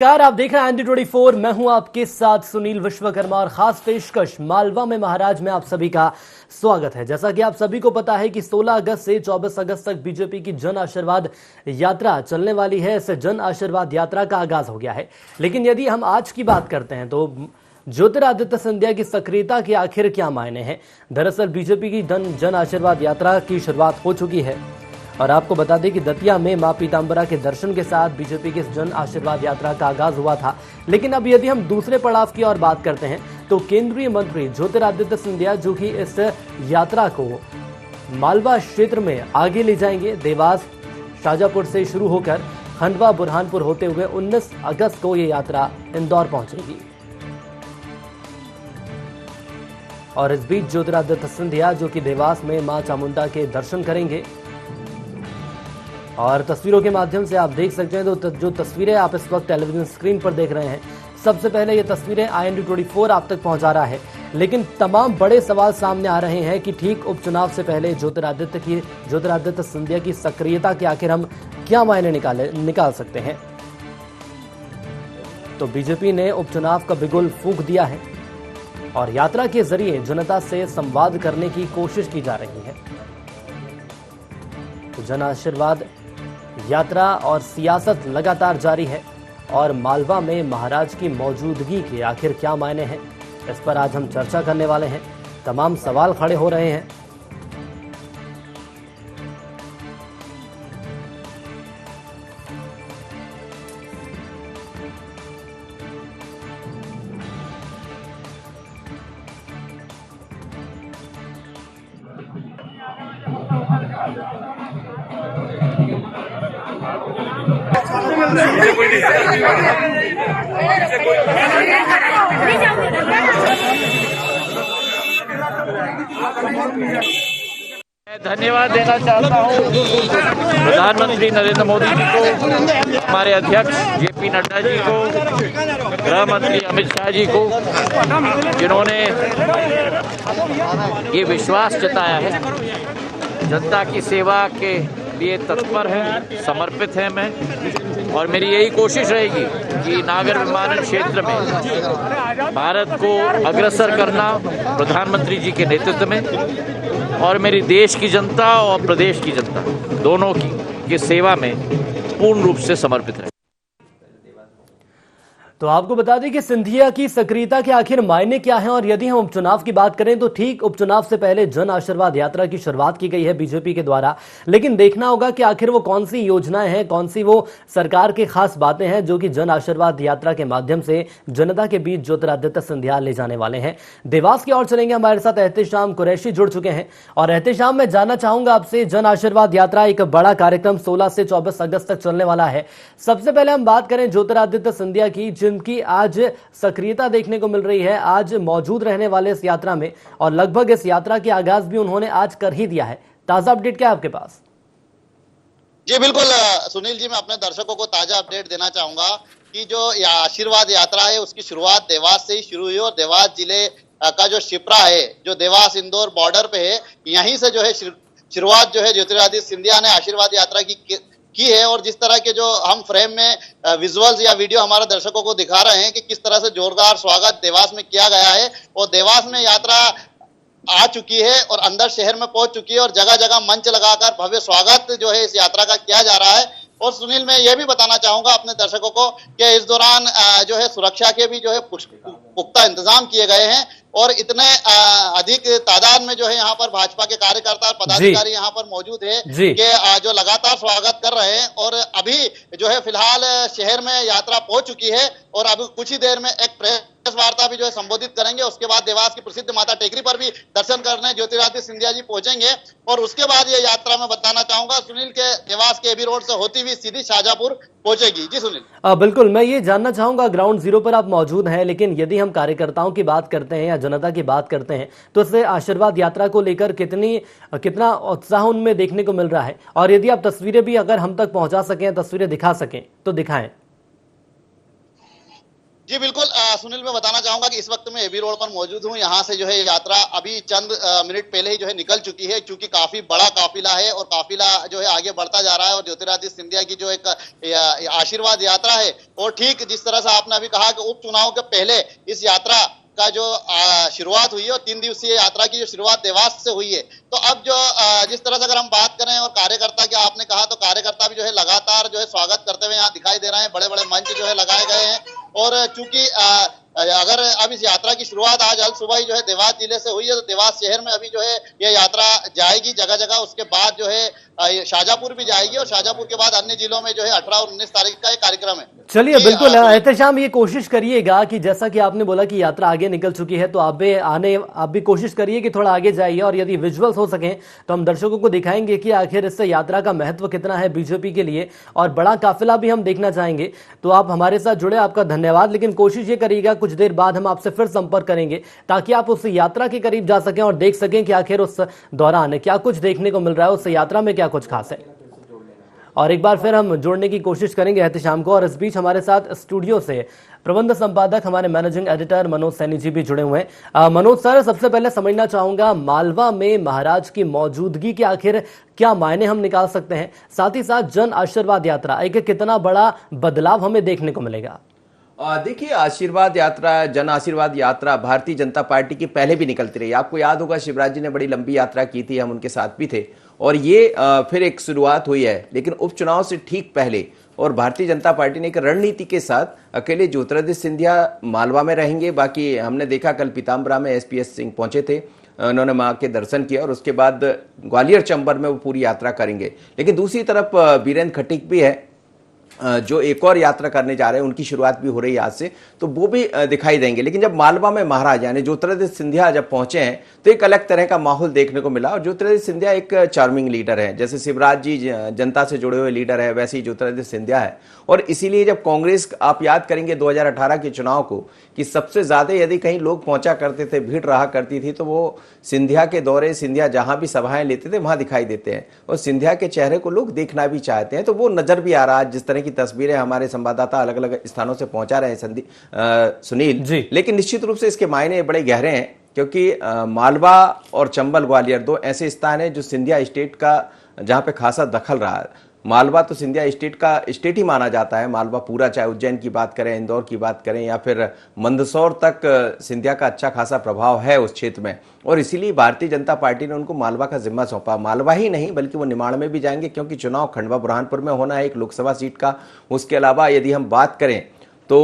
नमस्कार, आप देख रहे हैं ND24। मैं हूं आपके साथ सुनील विश्वकर्मा और खास पेशकश मालवा में महाराज में आप सभी का स्वागत है। जैसा कि आप सभी को पता है कि 16 अगस्त से 24 अगस्त तक बीजेपी की जन आशीर्वाद यात्रा चलने वाली है। इस जन आशीर्वाद यात्रा का आगाज हो गया है। लेकिन यदि हम आज की बात करते हैं तो ज्योतिरादित्य सिंधिया की सक्रियता के आखिर क्या मायने हैं। दरअसल बीजेपी की जन आशीर्वाद यात्रा की शुरुआत हो चुकी है और आपको बता दें कि दतिया में मां पीतांबरा के दर्शन के साथ बीजेपी की जन आशीर्वाद यात्रा का आगाज हुआ था। लेकिन अब यदि हम दूसरे पड़ाव की ओर बात करते हैं तो केंद्रीय मंत्री ज्योतिरादित्य सिंधिया जो कि इस यात्रा को मालवा क्षेत्र में आगे ले जाएंगे। देवास शाजापुर से शुरू होकर खंडवा बुरहानपुर होते हुए 19 अगस्त को ये यात्रा इंदौर पहुंचेगी। और इस बीच ज्योतिरादित्य सिंधिया जो कि देवास में मां चामुंडा के दर्शन करेंगे और तस्वीरों के माध्यम से आप देख सकते हैं तो जो तस्वीरें आप इस वक्त टेलीविजन स्क्रीन पर देख रहे हैं, सबसे पहले ये तस्वीरें IND24 आप तक पहुंचा रहा है। लेकिन तमाम बड़े सवाल सामने आ रहे हैं कि ठीक उपचुनाव से पहले ज्योतिरादित्य सिंधिया की सक्रियता के आखिर हम क्या मायने निकाल सकते हैं। तो बीजेपी ने उपचुनाव का बिगुल फूंक दिया है और यात्रा के जरिए जनता से संवाद करने की कोशिश की जा रही है। तो जन आशीर्वाद यात्रा और सियासत लगातार जारी है और मालवा में महाराज की मौजूदगी के आखिर क्या मायने हैं, इस पर आज हम चर्चा करने वाले हैं। तमाम सवाल खड़े हो रहे हैं। मैं धन्यवाद देना चाहता हूँ प्रधानमंत्री नरेंद्र मोदी जी को, हमारे अध्यक्ष JP नड्डा जी को, गृह मंत्री अमित शाह जी को, जिन्होंने ये विश्वास जताया है। जनता की सेवा के लिए तत्पर है, समर्पित है मैं, और मेरी यही कोशिश रहेगी कि नागर विमानन क्षेत्र में भारत को अग्रसर करना प्रधानमंत्री जी के नेतृत्व में, और मेरी देश की जनता और प्रदेश की जनता दोनों की सेवा में पूर्ण रूप से समर्पित रहे। तो आपको बता दें कि सिंधिया की सक्रियता के आखिर मायने क्या हैं। और यदि हम उपचुनाव की बात करें तो ठीक उपचुनाव से पहले जन आशीर्वाद यात्रा की शुरुआत की गई है बीजेपी के द्वारा। लेकिन देखना होगा कि आखिर वो कौन सी योजनाएं हैं, कौन सी वो सरकार की खास बातें हैं जो कि जन आशीर्वाद यात्रा के माध्यम से जनता के बीच ज्योतिरादित्य सिंधिया ले जाने वाले हैं। देवास की ओर चलेंगे, हमारे साथ एहतेशाम कुरैशी जुड़ चुके हैं। और एहतेशाम, मैं जानना चाहूंगा आपसे, जन आशीर्वाद यात्रा एक बड़ा कार्यक्रम 16 से 24 अगस्त तक चलने वाला है। सबसे पहले हम बात करें ज्योतिरादित्य सिंधिया की, जिनकी आज सक्रियता देखने को मिल रही है, आज मौजूद रहने वाले इस यात्रा में, और लगभग इस यात्रा के आगाज भी उन्होंने आज कर ही दिया है। ताजा अपडेट क्या है आपके पास? जी बिल्कुल सुनील जी, मैं अपने दर्शकों को ताजा अपडेट देना चाहूंगा कि जो आशीर्वाद यात्रा है उसकी शुरुआत देवास से ही शुरू हुई और देवास जिले का जो शिप्रा है, जो देवास इंदौर बॉर्डर पे है, यहीं से जो है शुरुआत जो है ज्योतिरादित्य सिंधिया ने आशीर्वाद यात्रा की है। और जिस तरह के जो हम फ्रेम में विजुअल्स या वीडियो हमारे दर्शकों को दिखा रहे हैं कि किस तरह से जोरदार स्वागत देवास में किया गया है, और देवास में यात्रा आ चुकी है और अंदर शहर में पहुंच चुकी है और जगह जगह मंच लगाकर भव्य स्वागत जो है इस यात्रा का किया जा रहा है। और सुनील, मैं ये भी बताना चाहूंगा अपने दर्शकों को कि इस दौरान जो है सुरक्षा के भी जो है पुख्ता इंतजाम किए गए हैं और इतने अधिक तादाद में जो है यहाँ पर भाजपा के कार्यकर्ता और पदाधिकारी यहाँ पर मौजूद है कि जो लगातार स्वागत कर रहे हैं। और अभी जो है फिलहाल शहर में यात्रा पहुंच चुकी है और अभी कुछ ही देर में एक प्रेस वार्ता भी जो है संबोधित करेंगे। उसके बाद देवास की प्रसिद्ध माता टेकरी पर भी दर्शन करने ज्योतिरादित्य सिंधिया जी पहुंचेंगे और उसके बाद ये यात्रा में बताना चाहूंगा सुनील के देवास के एबी रोड से होती हुई सीधी शाजापुर पहुंचेगी। जी सुनील। बिल्कुल, मैं ये जानना चाहूंगा, ग्राउंड जीरो पर आप मौजूद हैं, लेकिन यदि हम कार्यकर्ताओं की बात करते हैं या जनता की बात करते हैं तो इससे आशीर्वाद यात्रा को लेकर कितना उत्साह उनमें देखने को मिल रहा है। और यदि आप तस्वीरें भी अगर हम तक पहुंचा सकें, तस्वीरें दिखा सकें तो दिखाएं। जी बिल्कुल सुनील, मैं बताना चाहूंगा कि इस वक्त मैं एबी रोड पर मौजूद हूं। यहाँ से जो है यात्रा अभी चंद मिनट पहले ही जो है निकल चुकी है, क्योंकि काफी बड़ा काफिला है और काफिला जो है आगे बढ़ता जा रहा है। और ज्योतिरादित्य सिंधिया की जो एक आशीर्वाद यात्रा है, और ठीक जिस तरह से आपने अभी कहा कि उपचुनाव के पहले इस यात्रा का जो शुरुआत हुई है, और 3 दिवसीय यात्रा की जो शुरुआत देवास से हुई है, तो अब जो जिस तरह से अगर हम बात करें और कार्यकर्ता की आपने कहा, तो कार्यकर्ता भी जो है लगातार जो है स्वागत करते हुए यहाँ दिखाई दे रहे हैं। बड़े बड़े मंच जो है लगाए गए हैं, और चूंकि अगर अब इस यात्रा की शुरुआत आज अल सुबह ही जो है देवास जिले से हुई है, तो देवास शहर में अभी जो है यह यात्रा जाएगी जगह जगह। उसके बाद जो है शाजापुर भी जाएगी, और शाजापुर के बाद अन्य जिलों में जो है 18 और 19 तारीख का एक कार्यक्रम है। चलिए बिल्कुल एहतशाम, ये कोशिश करिएगा कि जैसा कि आपने बोला कि यात्रा आगे निकल चुकी है, तो आप भी कोशिश करिए कि थोड़ा आगे जाइए, और यदि विजुअल्स हो सकें तो हम दर्शकों को दिखाएंगे कि आखिर इस यात्रा का महत्व कितना है बीजेपी के लिए, और बड़ा काफिला भी हम देखना चाहेंगे। तो आप हमारे साथ जुड़े, आपका धन्यवाद। लेकिन कोशिश ये करिएगा कुछ देर बाद हम आपसे फिर संपर्क करेंगे, ताकि आप उस यात्रा के करीब जा सकें और देख सकें कि आखिर उस दौरान क्या कुछ देखने को मिल रहा है, उस यात्रा में क्या कुछ खास है। और एक बार फिर हम जोड़ने की कोशिश करेंगे एहतशाम को। और इस बीच हमारे साथ स्टूडियो से प्रबंध संपादक, हमारे मैनेजिंग एडिटर मनोज सैनी जी भी जुड़े हुए हैं। मनोज सर, सबसे पहले समझना चाहूंगा, मालवा में महाराज की मौजूदगी के आखिर क्या मायने हम निकाल सकते हैं, साथ ही साथ जन आशीर्वाद यात्रा एक कितना बड़ा बदलाव हमें देखने को मिलेगा? देखिए, आशीर्वाद यात्रा, जन आशीर्वाद यात्रा भारतीय जनता पार्टी की पहले भी निकलती रही। आपको याद होगा शिवराज जी ने बड़ी लंबी यात्रा की थी, हम उनके साथ भी थे, और ये फिर एक शुरुआत हुई है। लेकिन उपचुनाव से ठीक पहले और भारतीय जनता पार्टी ने एक रणनीति के साथ अकेले ज्योतिरादित्य सिंधिया मालवा में रहेंगे। बाकी हमने देखा कल पीताम्बरा में एसपीएस सिंह पहुंचे थे, उन्होंने मां के दर्शन किया, और उसके बाद ग्वालियर चंबल में वो पूरी यात्रा करेंगे। लेकिन दूसरी तरफ बीरेंद्र खटीक भी है जो एक और यात्रा करने जा रहे हैं, उनकी शुरुआत भी हो रही है आज से, तो वो भी दिखाई देंगे। लेकिन जब मालवा में महाराज यानी ज्योतिरादित्य सिंधिया जब पहुंचे हैं, तो एक अलग तरह का माहौल देखने को मिला। और ज्योतिरादित्य सिंधिया एक चार्मिंग लीडर है, जैसे शिवराज जी जनता से जुड़े हुए लीडर है, वैसे ही ज्योतिरादित्य सिंधिया है। और इसीलिए जब कांग्रेस, आप याद करेंगे 2018 के चुनाव को, कि सबसे ज्यादा यदि कहीं लोग पहुंचा करते थे, भीड़ रहा करती थी, तो वो सिंधिया के दौरे, सिंधिया जहां भी सभाएं लेते थे वहां दिखाई देते हैं, और सिंधिया के चेहरे को लोग देखना भी चाहते हैं। तो वो नजर भी आ रहा है, जिस तरह की तस्वीरें हमारे संवाददाता अलग अलग स्थानों से पहुंचा रहे हैं सुनील जी। लेकिन निश्चित रूप से इसके मायने बड़े गहरे हैं, क्योंकि मालवा और चंबल, ग्वालियर 2 ऐसे स्थान हैं जो सिंधिया स्टेट का, जहां पे खासा दखल रहा है। मालवा तो सिंधिया स्टेट का स्टेट ही माना जाता है, मालवा पूरा, चाहे उज्जैन की बात करें, इंदौर की बात करें, या फिर मंदसौर तक सिंधिया का अच्छा खासा प्रभाव है उस क्षेत्र में। और इसीलिए भारतीय जनता पार्टी ने उनको मालवा का जिम्मा सौंपा। मालवा ही नहीं बल्कि वो निमाड़ में भी जाएंगे, क्योंकि चुनाव खंडवा बुरहानपुर में होना है, एक लोकसभा सीट का। उसके अलावा यदि हम बात करें तो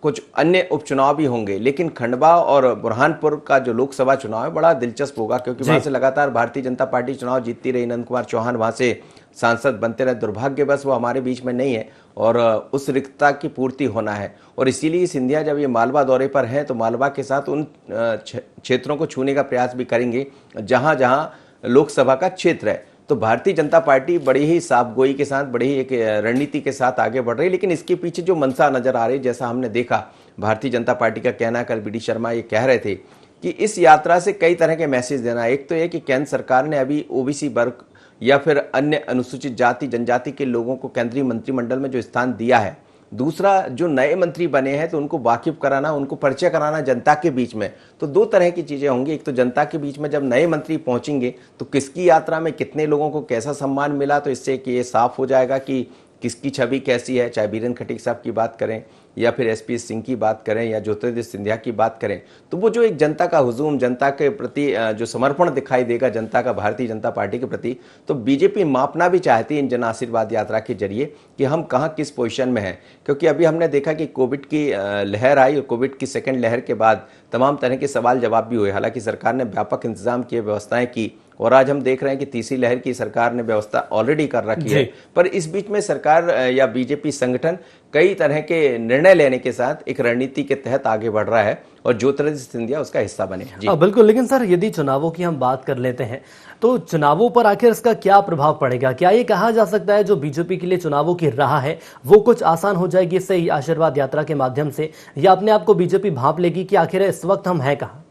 कुछ अन्य उपचुनाव भी होंगे, लेकिन खंडवा और बुरहानपुर का जो लोकसभा चुनाव है बड़ा दिलचस्प होगा, क्योंकि वहां से लगातार भारतीय जनता पार्टी चुनाव जीतती रही। नंद कुमार चौहान वहां से सांसद बनते रहे, दुर्भाग्यवश वो हमारे बीच में नहीं है, और उस रिक्तता की पूर्ति होना है। और इसीलिए सिंधिया जब ये मालवा दौरे पर हैं, तो मालवा के साथ उन क्षेत्रों को छूने का प्रयास भी करेंगे जहां जहां लोकसभा का क्षेत्र है। तो भारतीय जनता पार्टी बड़ी ही साफगोई के साथ, बड़ी ही एक रणनीति के साथ आगे बढ़ रही है। लेकिन इसके पीछे जो मंशा नजर आ रही है, जैसा हमने देखा, भारतीय जनता पार्टी का कहना, कल बीडी शर्मा ये कह रहे थे कि इस यात्रा से कई तरह के मैसेज देना। एक तो ये कि केंद्र सरकार ने अभी ओबीसी वर्ग या फिर अन्य अनुसूचित जाति जनजाति के लोगों को केंद्रीय मंत्रिमंडल में जो स्थान दिया है। दूसरा, जो नए मंत्री बने हैं तो उनको वाकिफ कराना, उनको परिचय कराना जनता के बीच में। तो 2 तरह की चीजें होंगी। एक तो जनता के बीच में जब नए मंत्री पहुंचेंगे तो किसकी यात्रा में कितने लोगों को कैसा सम्मान मिला, तो इससे कि ये साफ हो जाएगा कि किसकी छवि कैसी है। चाहे बीरेंद्र खटीक साहब की बात करें, या फिर एसपीएस सिंह की बात करें, या ज्योतिरादित्य सिंधिया की बात करें, तो वो जो एक जनता का हुजूम, जनता के प्रति जो समर्पण दिखाई देगा जनता का भारतीय जनता पार्टी के प्रति, तो बीजेपी मापना भी चाहती है इन जन आशीर्वाद यात्रा के जरिए कि हम कहाँ किस पोजीशन में हैं। क्योंकि अभी हमने देखा कि कोविड की लहर आई, और कोविड की सेकेंड लहर के बाद तमाम तरह के सवाल जवाब भी हुए। हालांकि सरकार ने व्यापक इंतजाम किए, व्यवस्थाएं की, और आज हम देख रहे हैं कि तीसरी लहर की सरकार ने व्यवस्था ऑलरेडी कर रखी है। पर इस बीच में सरकार या बीजेपी संगठन कई तरह के निर्णय लेने के साथ एक रणनीति के तहत आगे बढ़ रहा है, और ज्योतिरादित्य सिंधिया उसका हिस्सा बने। जी बिल्कुल। लेकिन सर, यदि चुनावों की हम बात कर लेते हैं, तो चुनावों पर आखिर इसका क्या प्रभाव पड़ेगा? क्या ये कहा जा सकता है जो बीजेपी के लिए चुनावों की राह है वो कुछ आसान हो जाएगी इससे आशीर्वाद यात्रा के माध्यम से, या अपने आप को बीजेपी भांप लेगी कि आखिर इस वक्त हम हैं कहाँ?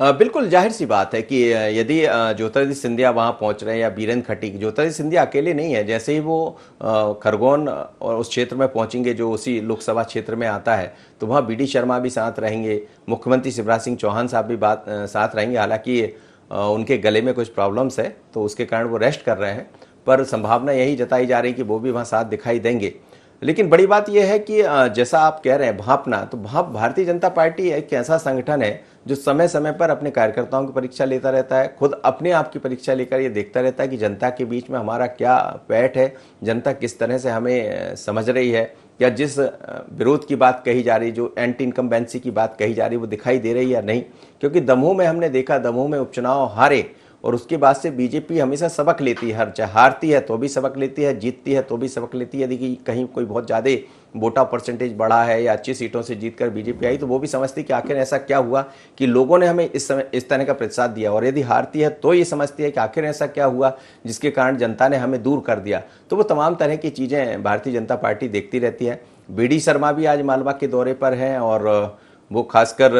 बिल्कुल जाहिर सी बात है कि यदि ज्योतिरादित्य सिंधिया वहां पहुंच रहे हैं या बीरेंद्र खटीक, ज्योतिरादित्य सिंधिया अकेले नहीं है। जैसे ही वो खरगोन और उस क्षेत्र में पहुंचेंगे जो उसी लोकसभा क्षेत्र में आता है, तो वहां बीडी शर्मा भी साथ रहेंगे, मुख्यमंत्री शिवराज सिंह चौहान साहब भी साथ रहेंगे। हालांकि उनके गले में कुछ प्रॉब्लम्स है तो उसके कारण वो रेस्ट कर रहे हैं, पर संभावना यही जताई जा रही है कि वो भी वहाँ साथ दिखाई देंगे। लेकिन बड़ी बात यह है कि जैसा आप कह रहे हैं भापना, तो भारतीय जनता पार्टी एक ऐसा संगठन है जो समय समय पर अपने कार्यकर्ताओं की परीक्षा लेता रहता है, खुद अपने आप की परीक्षा लेकर ये देखता रहता है कि जनता के बीच में हमारा क्या पैठ है, जनता किस तरह से हमें समझ रही है, या जिस विरोध की बात कही जा रही, जो एंटी इनकम्बेंसी की बात कही जा रही, वो दिखाई दे रही है या नहीं। क्योंकि दमोह में हमने देखा, दमोह में उपचुनाव हारे और उसके बाद से बीजेपी हमेशा सबक लेती है, चाहे हारती है तो भी सबक लेती है, जीतती है तो भी सबक लेती है। यदि कहीं कोई बहुत ज़्यादा वोटा परसेंटेज बढ़ा है या अच्छी सीटों से जीतकर बीजेपी आई, तो वो भी समझती कि आखिर ऐसा क्या हुआ कि लोगों ने हमें इस तरह का प्रतिसाद दिया। और यदि हारती है तो ये समझती है कि आखिर ऐसा क्या हुआ जिसके कारण जनता ने हमें दूर कर दिया। तो वो तमाम तरह की चीज़ें भारतीय जनता पार्टी देखती रहती है। बीडी शर्मा भी आज मालवा के दौरे पर हैं और वो खासकर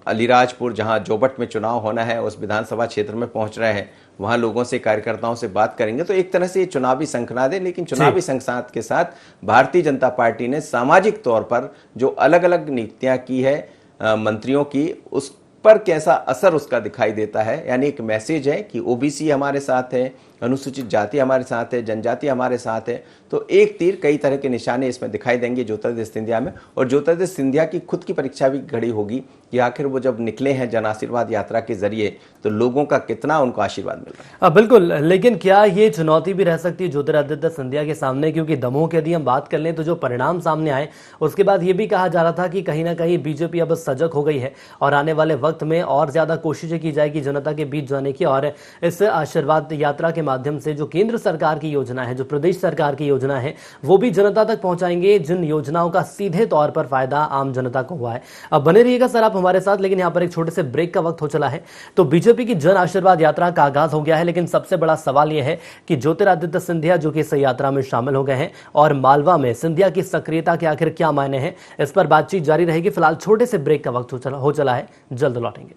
अलीराजपुर, जहां जोबट में चुनाव होना है, उस विधानसभा क्षेत्र में पहुंच रहे हैं। वहां लोगों से, कार्यकर्ताओं से बात करेंगे। तो एक तरह से ये चुनावी शंखनाद है, लेकिन चुनावी शंखनाद के साथ भारतीय जनता पार्टी ने सामाजिक तौर पर जो अलग अलग नीतियां की है मंत्रियों की, उस पर कैसा असर उसका दिखाई देता है। यानी एक मैसेज है कि ओबीसी हमारे साथ है, अनुसूचित जाति हमारे साथ है, जनजाति हमारे साथ है। तो एक तीर कई तरह के निशाने इसमें दिखाई देंगे ज्योतिरादित्य सिंधिया में। और ज्योतिरादित्य सिंधिया की खुद की परीक्षा भी खड़ी होगी कि आखिर वो जब निकले हैं जन आशीर्वाद यात्रा के जरिए, तो लोगों का कितना उनको आशीर्वाद मिल रहा है। बिल्कुल, लेकिन क्या ये चुनौती भी रह सकती है ज्योतिरादित्य सिंधिया के सामने? क्योंकि दमोह की यदि हम बात कर लें तो जो परिणाम सामने आए, उसके बाद ये भी कहा जा रहा था कि कहीं ना कहीं बीजेपी अब सजग हो गई है और आने वाले वक्त में और ज्यादा कोशिशें की जाएगी जनता के बीच जाने की। और इस आशीर्वाद यात्रा के माध्यम से जो केंद्र सरकार की योजना है, जो प्रदेश सरकार की योजना है, वो भी जनता तक पहुंचाएंगे, जिन योजनाओं का सीधे तौर पर फायदा आम जनता को हुआ है। अब बने रहिएगा सर आप हमारे साथ, लेकिन यहां पर एक छोटे से ब्रेक का वक्त हो चला है। तो बीजेपी की जन आशीर्वाद यात्रा का आगाज हो गया है, लेकिन सबसे बड़ा सवाल यह है कि ज्योतिरादित्य सिंधिया जो कि इस यात्रा में शामिल हो गए हैं, और मालवा में सिंधिया की सक्रियता के आखिर क्या मायने हैं, इस पर बातचीत जारी रहेगी। फिलहाल छोटे से ब्रेक का वक्त हो चला है, जल्द लौटेंगे।